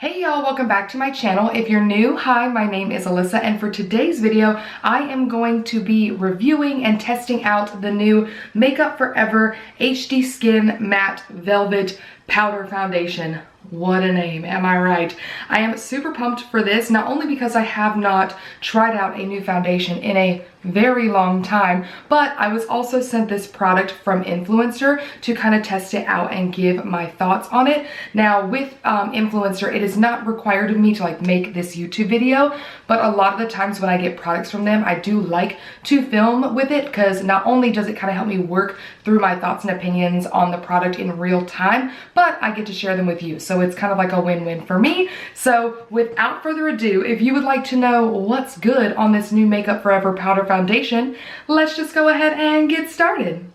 Hey y'all, welcome back to my channel. If you're new, hi, my name is Alyssa, and for today's video, I am going to be reviewing and testing out the new Makeup Forever HD Skin Matte Velvet Powder Foundation. What a name, am I right? I am super pumped for this, not only because I have not tried out a new foundation in a very long time, but I was also sent this product from Influencer to kind of test it out and give my thoughts on it. Now with Influencer, it is not required of me to like make this YouTube video, but a lot of the times when I get products from them, I do like to film with it because not only does it kind of help me work through my thoughts and opinions on the product in real time, but I get to share them with you. So it's kind of like a win-win for me. So without further ado, if you would like to know what's good on this new Makeup Forever powder foundation, let's just go ahead and get started.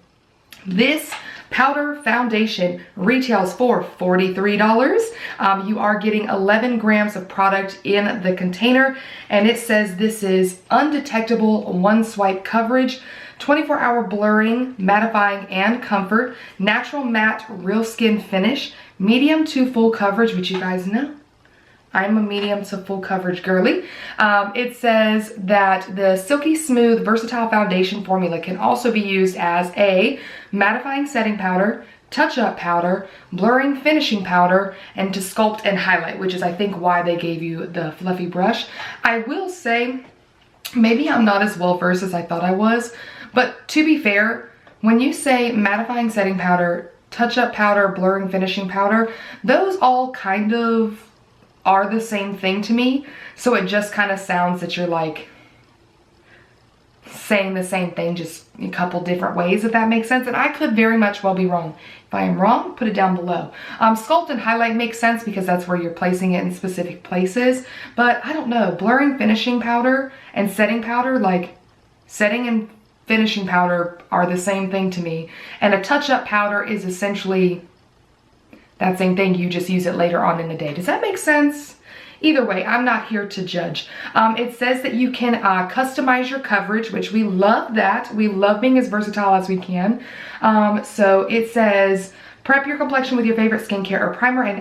This powder foundation retails for $43. You are getting 11 grams of product in the container, and it says this is undetectable one swipe coverage, 24-hour blurring, mattifying, and comfort, natural matte real skin finish, medium to full coverage, which you guys know I'm a medium to full coverage girly. It says that the silky smooth versatile foundation formula can also be used as a mattifying setting powder, touch-up powder, blurring finishing powder, and to sculpt and highlight, which is I think why they gave you the fluffy brush. I will say maybe I'm not as well versed as I thought I was, but to be fair, when you say mattifying setting powder, touch-up powder, blurring finishing powder, those all kind of are the same thing to me. So it just kind of sounds that you're like saying the same thing just a couple different ways, if that makes sense. And I could very much well be wrong. If I am wrong, put it down below. Sculpt and highlight makes sense because that's where you're placing it in specific places. But I don't know, blurring finishing powder and setting powder, like setting and finishing powder are the same thing to me. And a touch-up powder is essentially that same thing, you just use it later on in the day. Does that make sense? Either way, I'm not here to judge. It says that you can customize your coverage, which we love that. We love being as versatile as we can. So it says, prep your complexion with your favorite skincare or primer and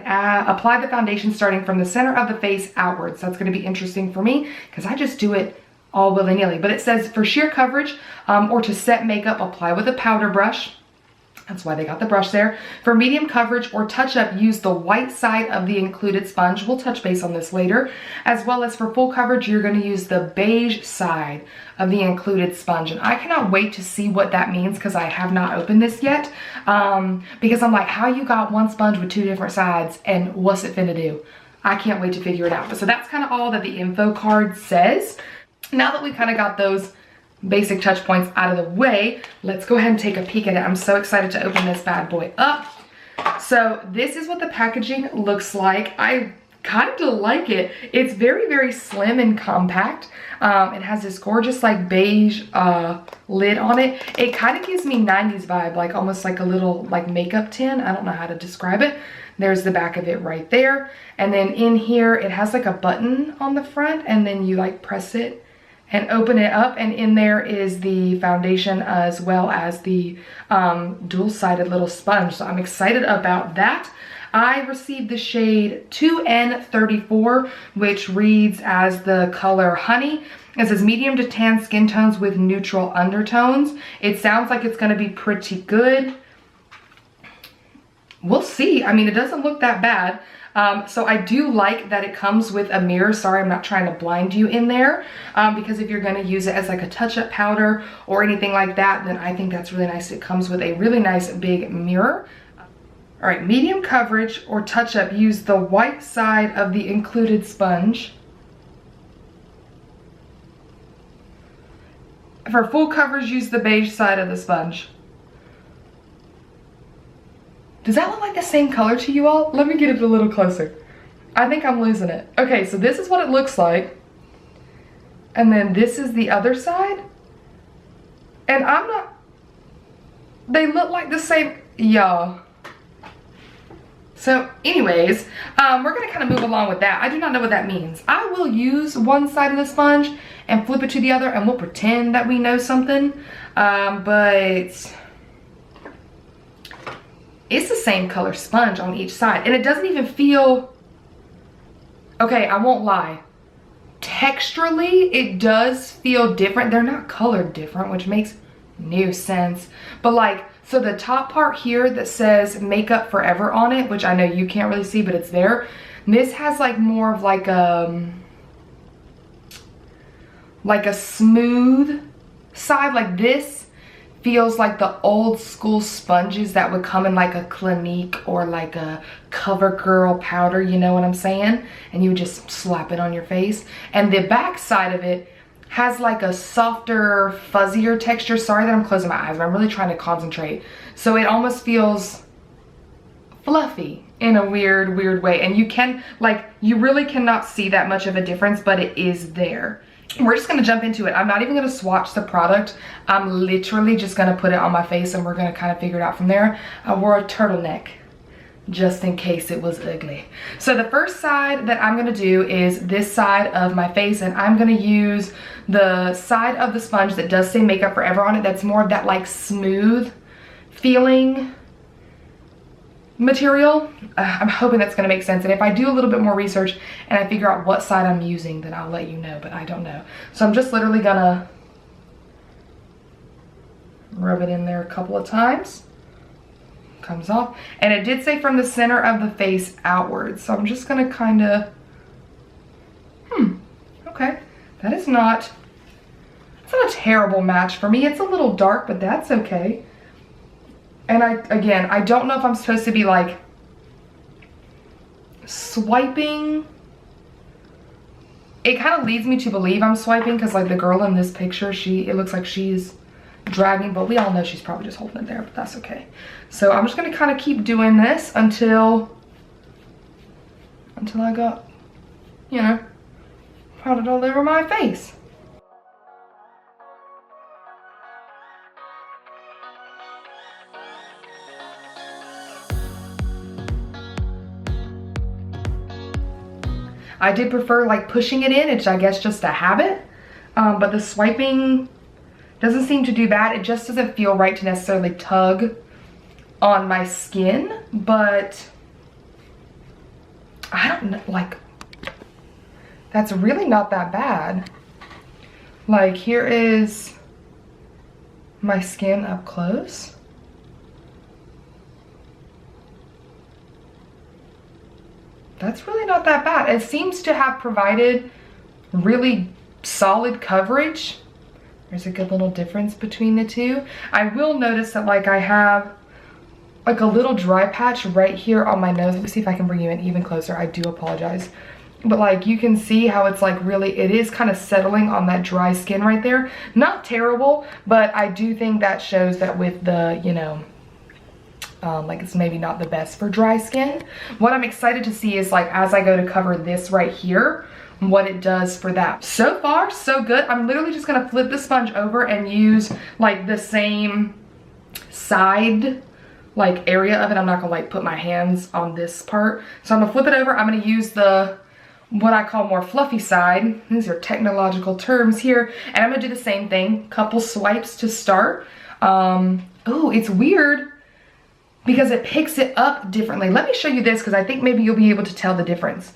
apply the foundation starting from the center of the face outwards. That's gonna be interesting for me because I just do it all willy-nilly. But it says for sheer coverage or to set makeup, apply with a powder brush. That's why they got the brush there. For medium coverage or touch-up, use the white side of the included sponge. We'll touch base on this later. As well as for full coverage, you're going to use the beige side of the included sponge. And I cannot wait to see what that means because I have not opened this yet. Because I'm like, how you got one sponge with two different sides and what's it finna do? I can't wait to figure it out. But so that's kind of all that the info card says. Now that we kind of got those basic touch points out of the way, let's go ahead and take a peek at it. I'm so excited to open this bad boy up. So this is what the packaging looks like. I kind of like it. It's very, very slim and compact. It has this gorgeous like beige lid on it. It kind of gives me 90s vibe, like almost like a little like makeup tin. I don't know how to describe it. There's the back of it right there. And then in here, it has like a button on the front and then you like press it and open it up, and in there is the foundation as well as the dual-sided little sponge. So I'm excited about that. I received the shade 2N34, which reads as the color Honey. It says medium to tan skin tones with neutral undertones. It sounds like it's gonna be pretty good. We'll see. I mean, it doesn't look that bad. So I do like that it comes with a mirror. Sorry, I'm not trying to blind you in there because if you're going to use it as like a touch-up powder or anything like that, then I think that's really nice. It comes with a really nice big mirror. All right, medium coverage or touch-up, use the white side of the included sponge. For full coverage, use the beige side of the sponge. Does that look like the same color to you all? Let me get it a little closer. I think I'm losing it. Okay, so this is what it looks like. And then this is the other side. And I'm not, they look like the same, y'all. So anyways, we're gonna kind of move along with that. I do not know what that means. I will use one side of the sponge and flip it to the other and we'll pretend that we know something. But it's the same color sponge on each side and it doesn't even feel Okay, I won't lie. Texturally, it does feel different. They're not colored different, which makes no sense. But like, so the top part here that says Makeup Forever on it, which I know you can't really see, but it's there. This has like more of like a smooth side. Like this feels like the old school sponges that would come in like a Clinique or like a CoverGirl powder, you know what I'm saying? And you would just slap it on your face. And the back side of it has like a softer, fuzzier texture. Sorry that I'm closing my eyes, but I'm really trying to concentrate. So it almost feels fluffy in a weird way. And you can, like, you really cannot see that much of a difference, but it is there. We're just gonna jump into it. I'm not even gonna swatch the product. I'm literally just gonna put it on my face and we're gonna kind of figure it out from there. I wore a turtleneck just in case it was ugly. So the first side that I'm gonna do is this side of my face, and I'm gonna use the side of the sponge that does say Makeup Forever on it. That's more of that like smooth feeling material. I'm hoping that's gonna make sense, and if I do a little bit more research and I figure out what side I'm using, then I'll let you know, but I don't know. So I'm just literally gonna rub it in there a couple of times. Comes off, and it did say from the center of the face outwards, so I'm just gonna kind of okay, that is not, it's not a terrible match for me. It's a little dark, but that's okay. And I don't know if I'm supposed to be like swiping. It kind of leads me to believe I'm swiping because like the girl in this picture, it looks like she's dragging, but we all know she's probably just holding it there, but that's okay. So I'm just gonna kind of keep doing this until I got, you know, powdered all over my face. I did prefer like pushing it in. It's, I guess, just a habit. But the swiping doesn't seem to do that. It just doesn't feel right to necessarily tug on my skin. But I don't know, like, that's really not that bad. Like, here is my skin up close. That's really not that bad. It seems to have provided really solid coverage. There's a good little difference between the two. I will notice that like I have like a little dry patch right here on my nose. Let me see if I can bring you in even closer. I do apologize. But like you can see how it's like really, it is kind of settling on that dry skin right there. Not terrible, but I do think that shows that with the, you know, like it's maybe not the best for dry skin. What I'm excited to see is like as I go to cover this right here, what it does for that. So far, so good. I'm literally just gonna flip the sponge over and use like the same side like area of it. I'm not gonna like put my hands on this part. So I'm gonna flip it over. I'm gonna use the what I call more fluffy side. These are technological terms here. And I'm gonna do the same thing. Couple swipes to start. Oh, it's weird because it picks it up differently. Let me show you this because I think maybe you'll be able to tell the difference.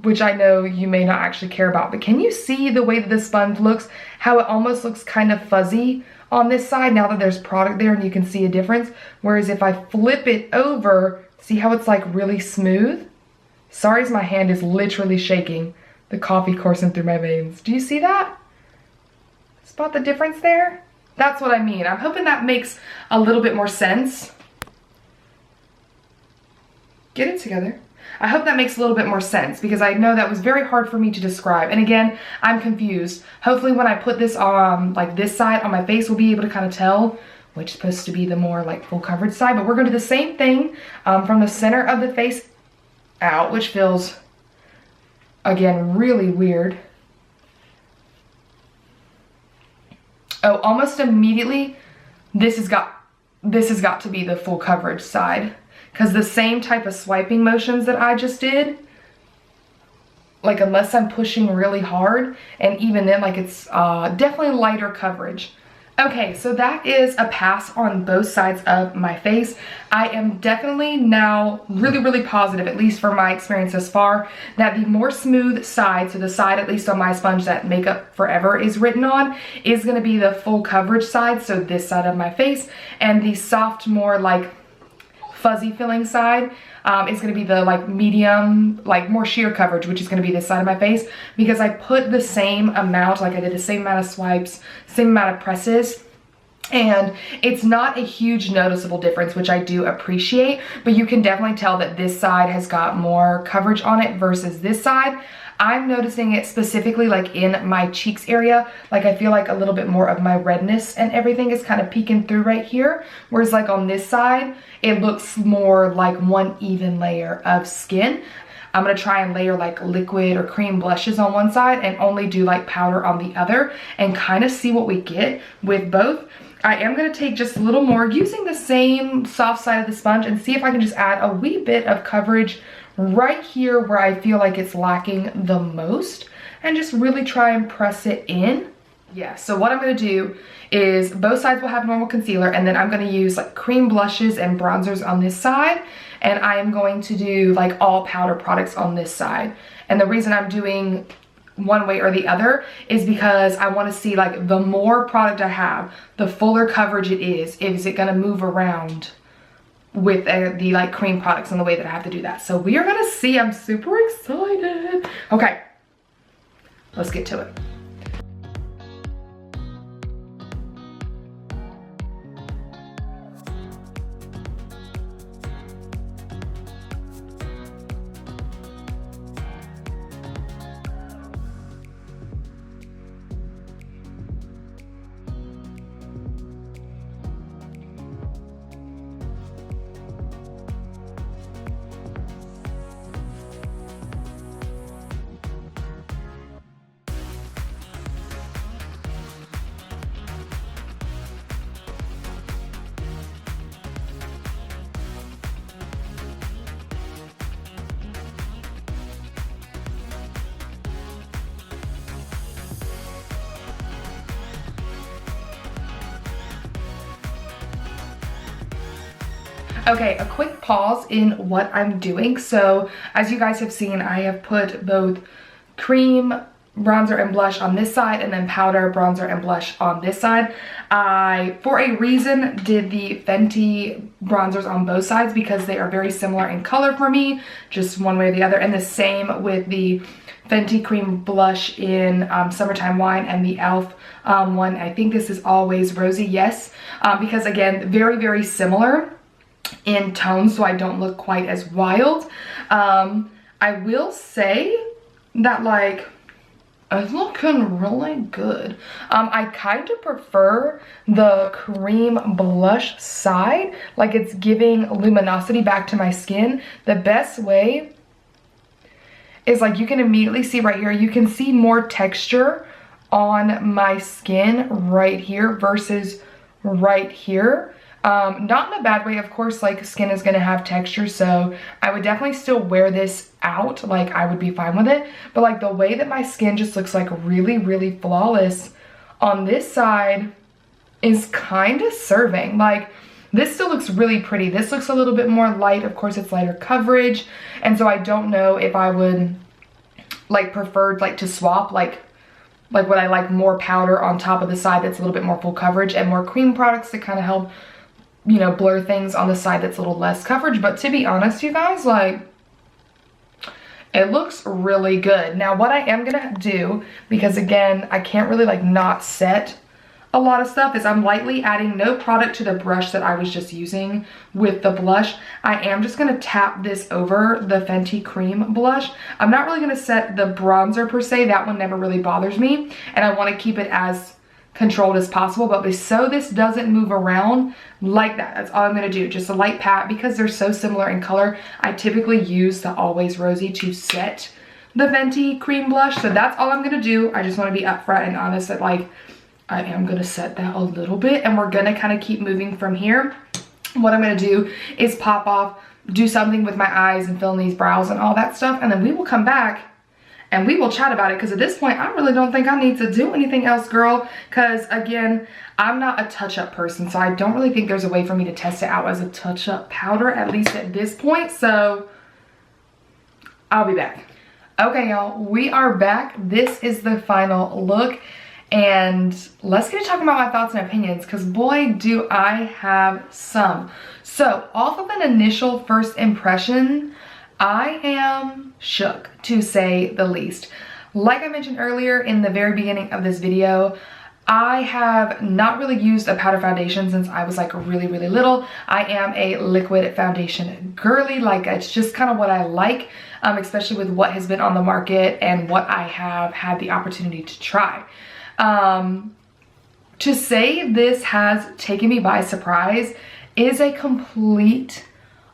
Which I know you may not actually care about, but can you see the way that the sponge looks? How it almost looks kind of fuzzy on this side now that there's product there and you can see a difference. Whereas if I flip it over, see how it's like really smooth? Sorry, my hand is literally shaking. The coffee coursing through my veins. Do you see that? Spot the difference there? That's what I mean. I'm hoping that makes a little bit more sense. Get it together. I hope that makes a little bit more sense because I know that was very hard for me to describe. And again, I'm confused. Hopefully when I put this on like this side on my face, we'll be able to kind of tell which is supposed to be the more like full coverage side. But we're gonna do the same thing from the center of the face out, which feels, again, really weird. Oh, almost immediately, this has got to be the full coverage side. Because the same type of swiping motions that I just did, like unless I'm pushing really hard, and even then like it's definitely lighter coverage. Okay, so that is a pass on both sides of my face. I am definitely now really positive, at least for my experience thus far, that the more smooth side, so the side at least on my sponge that Makeup Forever is written on, is going to be the full coverage side, so this side of my face, and the soft, more like fuzzy feeling side is going to be the like medium, like more sheer coverage, which is going to be this side of my face, because I put the same amount, like I did the same amount of swipes, same amount of presses, and it's not a huge noticeable difference, which I do appreciate, but you can definitely tell that this side has got more coverage on it versus this side. I'm noticing it specifically like in my cheeks area, like I feel like a little bit more of my redness and everything is kind of peeking through right here, whereas like on this side it looks more like one even layer of skin. I'm gonna try and layer like liquid or cream blushes on one side and only do like powder on the other and kind of see what we get with both. I am gonna take just a little more using the same soft side of the sponge and see if I can just add a wee bit of coverage right here where I feel like it's lacking the most, and just really try and press it in. Yeah, so what I'm gonna do is both sides will have normal concealer, and then I'm gonna use like cream blushes and bronzers on this side, and I am going to do like all powder products on this side. And the reason I'm doing one way or the other is because I want to see like the more product I have, the fuller coverage it is it gonna move around with the like cream products and the way that I have to do that. So we are gonna see. I'm super excited. Okay, let's get to it. Okay, a quick pause in what I'm doing. So as you guys have seen, I have put both cream, bronzer, and blush on this side, and then powder, bronzer, and blush on this side. I, for a reason, did the Fenty bronzers on both sides because they are very similar in color for me, just one way or the other, and the same with the Fenty cream blush in Summertime Wine and the e.l.f. One. I think this is Always Rosy, yes, because again, very similar in tone, so I don't look quite as wild. I will say that like it's looking really good. I kind of prefer the cream blush side, like it's giving luminosity back to my skin. The best way is like you can immediately see right here, you can see more texture on my skin right here versus right here. Not in a bad way, of course, like skin is gonna have texture, so I would definitely still wear this out, like I would be fine with it, but like the way that my skin just looks like really flawless on this side is kind of serving. Like this still looks really pretty. This looks a little bit more light, of course it's lighter coverage, and so I don't know if I would like preferred like to swap, like would I like more powder on top of the side that's a little bit more full coverage and more cream products to kind of help, you know, blur things on the side that's a little less coverage. But to be honest, you guys, like it looks really good. Now what I am gonna do, because again I can't really like not set a lot of stuff, is I'm lightly adding no product to the brush that I was just using with the blush. I am just gonna tap this over the Fenty cream blush. I'm not really gonna set the bronzer per se, that one never really bothers me, and I want to keep it as controlled as possible, but so this doesn't move around like that, that's all I'm gonna do. Just a light pat, because they're so similar in color. I typically use the Always Rosy to set the Fenty cream blush, so that's all I'm gonna do. I just want to be upfront and honest that like I am gonna set that a little bit, and we're gonna kind of keep moving from here. What I'm gonna do is pop off, do something with my eyes and fill in these brows and all that stuff, and then we will come back and we will chat about it, because at this point I really don't think I need to do anything else, girl, because again, I'm not a touch-up person, so I don't really think there's a way for me to test it out as a touch-up powder, at least at this point. So I'll be back. Okay, y'all, we are back. This is the final look, and let's get to talking about my thoughts and opinions, because boy, do I have some. So off of an initial first impression, I am shook, to say the least. Like I mentioned earlier in the very beginning of this video, I have not really used a powder foundation since I was like really little. I am a liquid foundation girly, like it's just kind of what I like, especially with what has been on the market and what I have had the opportunity to try. To say this has taken me by surprise is a complete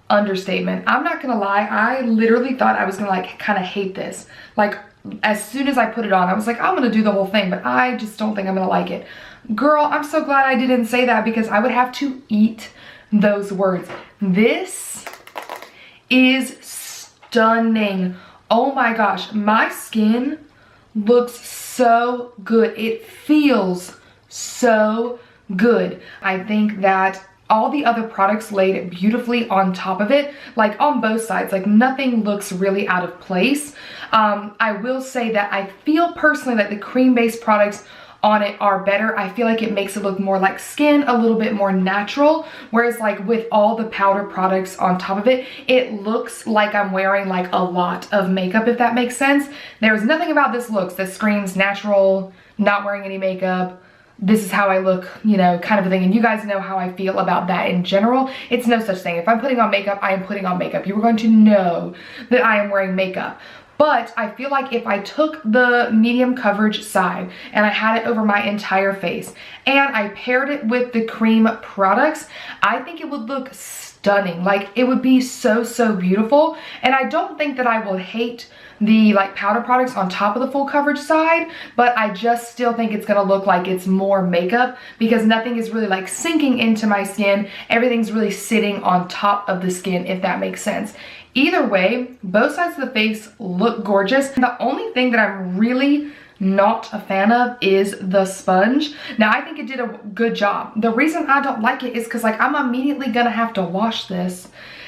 understatement. I'm not gonna lie, I literally thought I was gonna like kind of hate this. Like as soon as I put it on, I was like, I'm gonna do the whole thing, but I just don't think I'm gonna like it. Girl, I'm so glad I didn't say that, because I would have to eat those words. This is stunning. Oh my gosh, my skin looks so good. It feels so good. I think that all the other products laid beautifully on top of it, like on both sides, like nothing looks really out of place. I will say that I feel personally that the cream-based products on it are better. I feel like it makes it look more like skin, a little bit more natural, whereas like with all the powder products on top of it, it looks like I'm wearing like a lot of makeup, if that makes sense. There's nothing about this looks that screams natural, not wearing any makeup, this is how I look, you know, kind of a thing. And you guys know how I feel about that in general. It's no such thing. If I'm putting on makeup, I am putting on makeup. You are going to know that I am wearing makeup. But I feel like if I took the medium coverage side and I had it over my entire face and I paired it with the cream products, I think it would look stunning. Like it would be so beautiful. And I don't think that I will hate the like powder products on top of the full coverage side, but I just still think it's gonna look like it's more makeup, because nothing is really like sinking into my skin. Everything's really sitting on top of the skin, if that makes sense. Either way, both sides of the face look gorgeous. The only thing that I'm really not a fan of is the sponge. Now I think it did a good job. The reason I don't like it is because like I'm immediately gonna have to wash this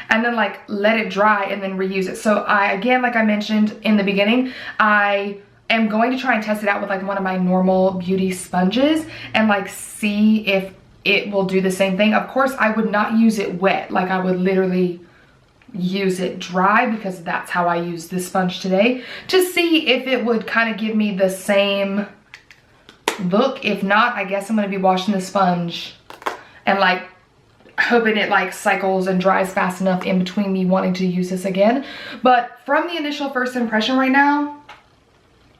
and then like let it dry and then reuse it. So again, like I mentioned in the beginning, I am going to try and test it out with like one of my normal beauty sponges and like see if it will do the same thing. Of course, I would not use it wet. Like I would literally use it dry, because that's how I use this sponge today, to see if it would kind of give me the same look. If not, I guess I'm going to be washing the sponge and like hoping it like cycles and dries fast enough in between me wanting to use this again. But from the initial first impression right now,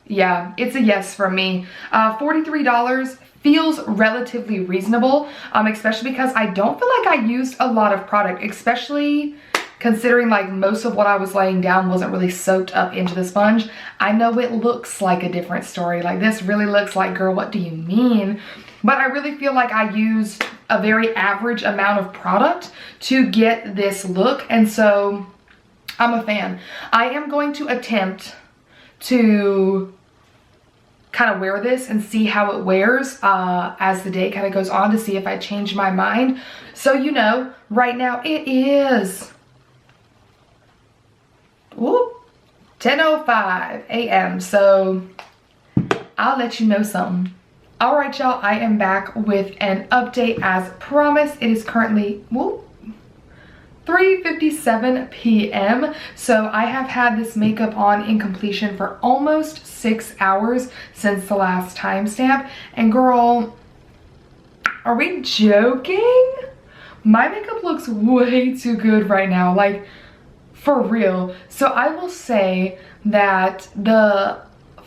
yeah, it's a yes from me. $43 feels relatively reasonable, especially because I don't feel like I used a lot of product, especially considering like most of what I was laying down wasn't really soaked up into the sponge. I know it looks like a different story. Like this really looks like, girl, what do you mean? But I really feel like I used a very average amount of product to get this look. And so I'm a fan. I am going to attempt to kind of wear this and see how it wears as the day kind of goes on, to see if I change my mind. So, you know, right now it is 10:05 a.m. So I'll let you know something. All right, y'all, I am back with an update as promised. It is currently 3:57 p.m. So I have had this makeup on in completion for almost 6 hours since the last timestamp. And girl, are we joking? My makeup looks way too good right now, like for real. So I will say that the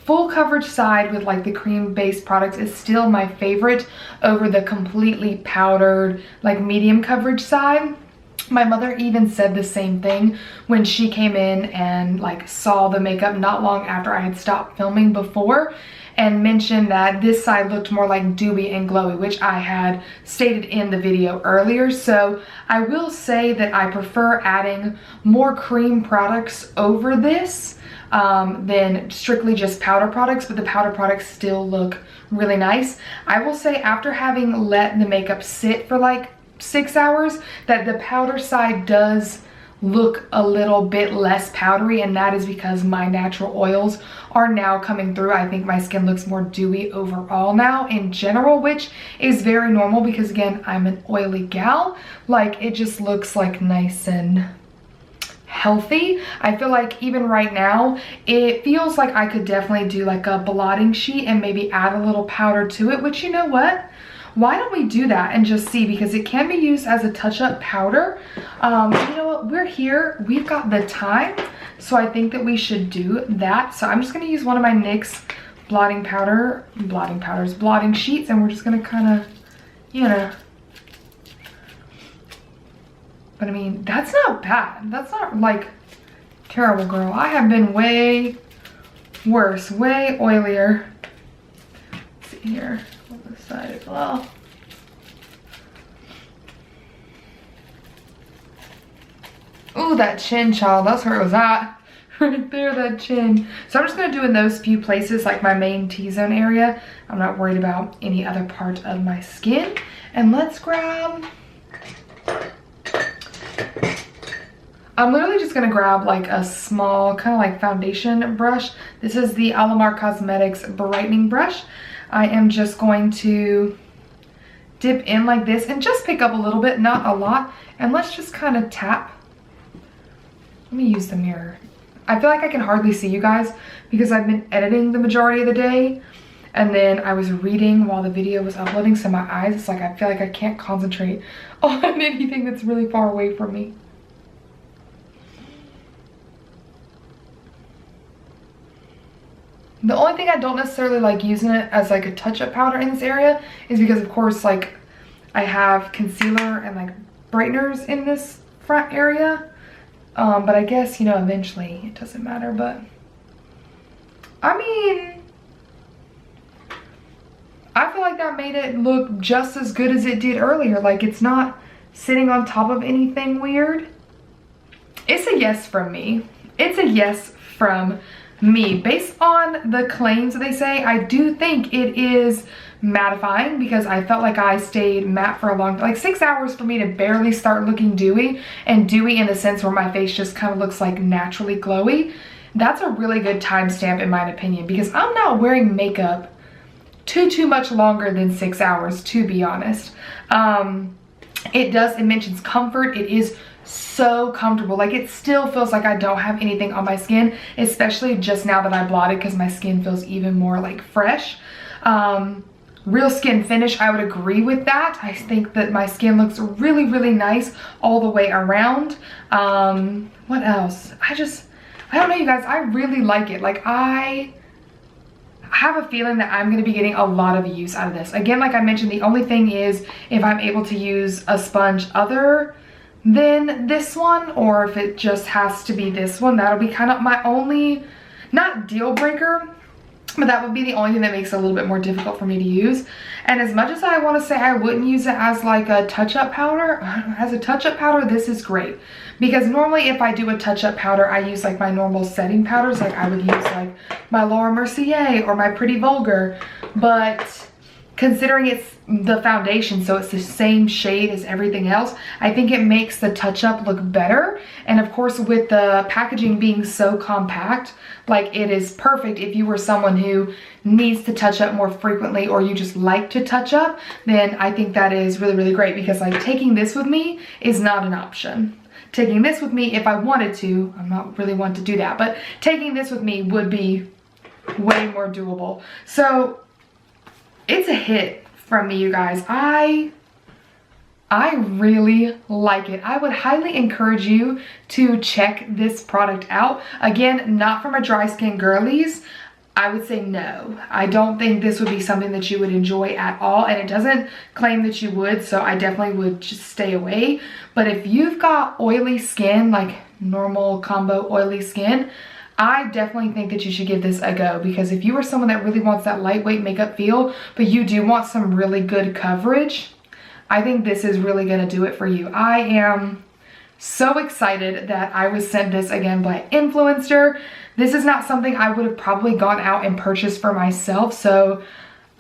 full coverage side with like the cream based products is still my favorite over the completely powdered like medium coverage side. My mother even said the same thing when she came in and like saw the makeup not long after I had stopped filming before, and mentioned that this side looked more like dewy and glowy, which I had stated in the video earlier. So I will say that I prefer adding more cream products over this than strictly just powder products, but the powder products still look really nice. I will say after having let the makeup sit for like 6 hours, that the powder side does look a little bit less powdery, and that is because my natural oils are now coming through. I think my skin looks more dewy overall now in general, which is very normal because again, I'm an oily gal. Like, it just looks like nice and healthy. I feel like even right now, it feels like I could definitely do like a blotting sheet and maybe add a little powder to it, which, you know what? Why don't we do that and just see, because it can be used as a touch-up powder. You know what, we're here, we've got the time, so I think that we should do that. So I'm just gonna use one of my NYX blotting sheets, and we're just gonna kind of, you know, but I mean, that's not bad. That's not like terrible, girl. I have been way worse, way oilier. Let's see here. Side as well. Ooh, that chin, child, that's where it was at. Right there, that chin. So I'm just gonna do in those few places, like my main T-zone area. I'm not worried about any other part of my skin. And let's grab, I'm literally just gonna grab like a small kind of like foundation brush. This is the Alamar Cosmetics brightening brush. I am just going to dip in like this and just pick up a little bit, not a lot. And let's just kind of tap. Let me use the mirror. I feel like I can hardly see you guys because I've been editing the majority of the day. And then I was reading while the video was uploading, so my eyes, it's like I feel like I can't concentrate on anything that's really far away from me. The only thing I don't necessarily like using it as like a touch-up powder in this area is because, of course, like I have concealer and like brighteners in this front area. But I guess, you know, eventually it doesn't matter. But I mean, I feel like that made it look just as good as it did earlier. Like, it's not sitting on top of anything weird. It's a yes from me. It's a yes from me. Based on the claims that they say, I do think it is mattifying because I felt like I stayed matte for a long, like 6 hours for me to barely start looking dewy, and dewy in the sense where my face just kind of looks like naturally glowy. That's a really good timestamp in my opinion, because I'm not wearing makeup too much longer than 6 hours, to be honest. It mentions comfort. It is so comfortable. Like, it still feels like I don't have anything on my skin, especially just now that I blotted, because my skin feels even more like fresh. Real skin finish, I would agree with that. I think that my skin looks really, really nice all the way around. What else? I don't know, you guys, I really like it. Like, I have a feeling that I'm going to be getting a lot of use out of this. Again, like I mentioned, the only thing is if I'm able to use a sponge other than this one, or if it just has to be this one, that'll be kind of my only, not deal breaker, but that would be the only thing that makes it a little bit more difficult for me to use. And as much as I want to say I wouldn't use it as like a touch-up powder, this is great. Because normally if I do a touch-up powder, I use like my normal setting powders. Like I would use like my Laura Mercier or my Pretty Vulgar. But considering it's the foundation, so it's the same shade as everything else, I think it makes the touch-up look better. And of course, with the packaging being so compact, like, it is perfect if you were someone who needs to touch up more frequently, or you just like to touch up, then I think that is really, really great, because like taking this with me is not an option. Taking this with me, if I wanted to, I'm not really one to do that, but taking this with me would be way more doable. So it's a hit from me, you guys. I really like it. I would highly encourage you to check this product out. Again, not from a dry skin girlies. I would say no. I don't think this would be something that you would enjoy at all, and it doesn't claim that you would, so I definitely would just stay away. But if you've got oily skin, like normal combo oily skin, I definitely think that you should give this a go, because if you are someone that really wants that lightweight makeup feel, but you do want some really good coverage, I think this is really gonna do it for you. I am so excited that I was sent this again by an influencer. This is not something I would have probably gone out and purchased for myself, so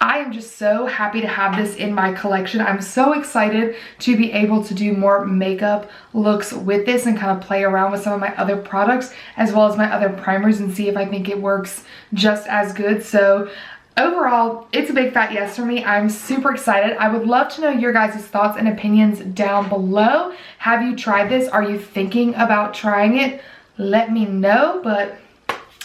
I am just so happy to have this in my collection. I'm so excited to be able to do more makeup looks with this and kind of play around with some of my other products as well as my other primers and see if I think it works just as good. So overall, it's a big fat yes for me. I'm super excited. I would love to know your guys' thoughts and opinions down below. Have you tried this? Are you thinking about trying it? Let me know. But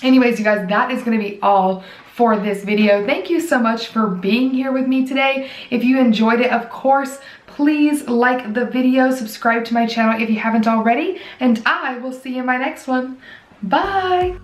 anyways, you guys, that is going to be all for this video. Thank you so much for being here with me today. If you enjoyed it, of course, please like the video, subscribe to my channel if you haven't already, and I will see you in my next one. Bye!